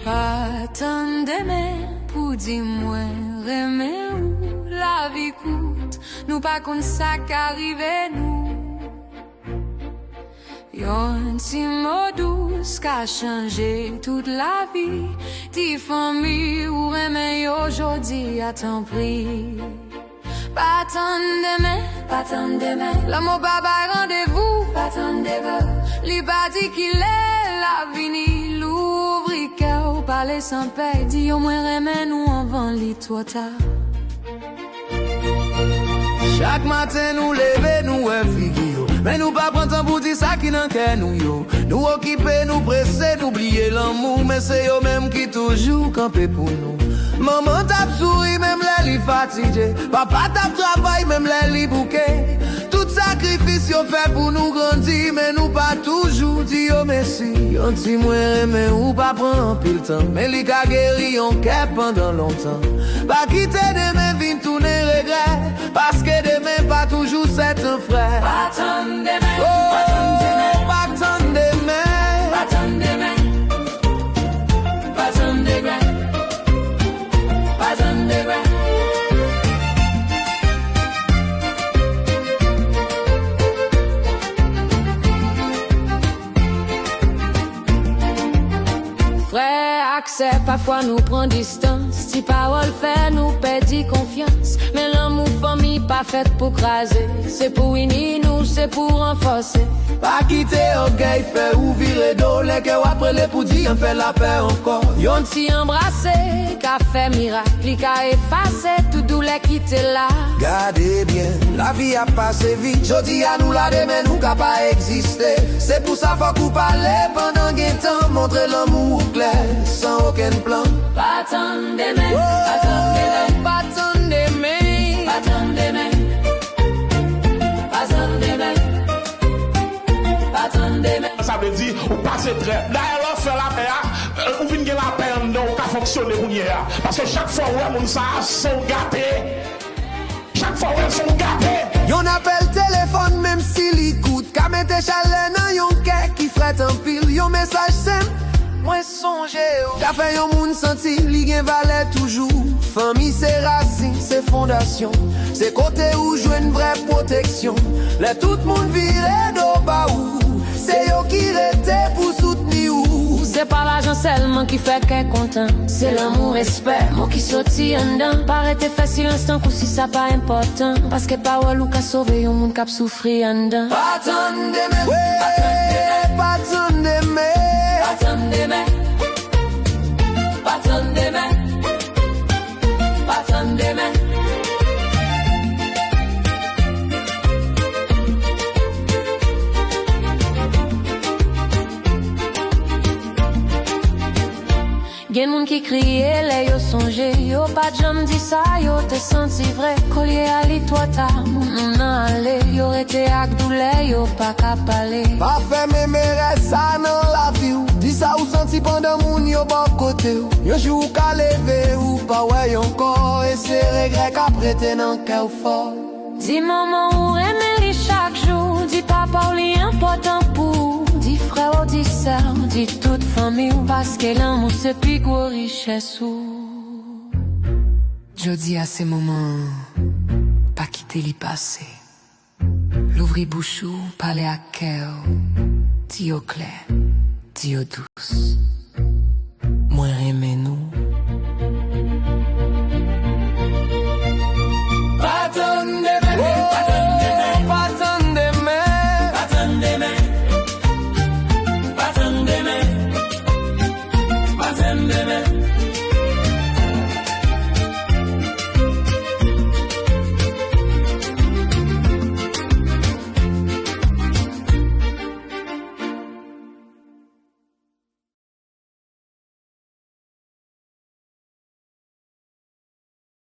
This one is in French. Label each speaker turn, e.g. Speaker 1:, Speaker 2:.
Speaker 1: Attendez-moi pour dire moi, remets où la vie coûte, nous pas comme ça qu'arrive nous. Yon petit mot douce qu'a changé toute la vie, ti famille ou remets aujourd'hui à ton prix. Pas attendez-moi, l'amour baba rendez-vous, pas attendez-vous, li pas dit qu'il est la vini, l'ouvri cœur, parler sans paix, dit au moins remets nous avant li trop tard.
Speaker 2: Chaque matin nous lever, nous figure, mais nous pas prendre temps pour dire ça qui n'en qu'est nous yo. Nous occuper, nous presser, n'oublier l'amour, mais c'est yo même qui toujours campé pour nous. Maman tape souris, même les li fatigué. Papa tape travail, même les li bouquet. Tout sacrifice yo fait pour nous grandir, mais nous pas toujours dit yo merci. Yon ti mwen mais ou pas prend pile temps, mais li ka guéri yon kè pendant longtemps. Pas quitter demain, vin tourner regret, parce que demain pas toujours c'est un frère.
Speaker 1: Pas attendez-moi,
Speaker 2: oh, pas attendez-moi,
Speaker 1: pas attendez-moi, pas attendez-moi, pas attendez-moi. Frère, accepte, parfois nous prend distance. Si parole fait, nous perdit confiance. Mais l'amour famille pas fait pour craser. C'est pour unir nous, c'est pour renforcer.
Speaker 2: Pas quitter orgueil, fait ou virer d'eau. Les que après les pour dire, on fait la paix encore.
Speaker 1: Yon ti embrassé, qu'a fait miracle, li qu'a effacé tout douleur qui était là.
Speaker 2: Gardez bien, la vie a passé vite. Jodi à nous la demain, nous qu'a pas existé. C'est pour ça faut qu'on parle pendant qu'un temps. Montrer l'amour clair, sans aucun plan.
Speaker 1: Pas attendez-moi, pas attendez-moi, pas attendez-moi, pas attendez-moi, pas attendez-moi, pas attendez-moi.
Speaker 3: Ça veut dire, ou passer très. D'ailleurs, on fait la paix, ou vient la paix en dedans, ou qu'à fonctionner pour nous. Parce que chaque fois, où on ça, sont gâtés. Chaque fois, où sont gâtés.
Speaker 2: Yon appelle téléphone, même s'il écoute. Qu'à mettre chaleur dans yon kè qui frette en pile. Yon message simple, moi songe. Qu'a fait yon moun senti, li gen valait toujours. Famille, c'est racine, c'est fondation. C'est côté où joue une vraie protection. Là, tout le monde vire d'au bas où. C'est yo qui rete pour soutenir ou.
Speaker 1: C'est pas l'argent seulement qui fait qu'elle content. C'est l'amour, respect, moi qui sorti en dedans. Paraît facile instant coup si ça pas important. Parce que parole ou qu'a sauvé yon moun k'ap souffri en dedans.
Speaker 2: Pas attendez-moi, pas attendez-moi,
Speaker 1: pas attendez-moi, pas attendez-moi, pas attendez-moi. Gen moun qui criait, les yo songe, yo pas jam dit ça, yo te senti vrai. Collier à li toi ta, moun allé, yo rete ak douleur, yo pas capable.
Speaker 2: pas fait mémère ça dans la vie ou. Dis ça ou senti pendant moun yo bon côté ou. Yon jour ou ka lever ou pas ouais yon corps. Et c'est regret qu'a prêté dans cœur fort.
Speaker 1: Dis maman ou aimer li chaque jour, dis papa ou li important pour. Dis frère ou dis sœur, dis toute famille ou parce que l'amour c'est plus gros richesse ou. Je dis à ces moments, pas quitter l'y passé. L'ouvrir bouchou, parler à cœur, dis au clair, dis au douce.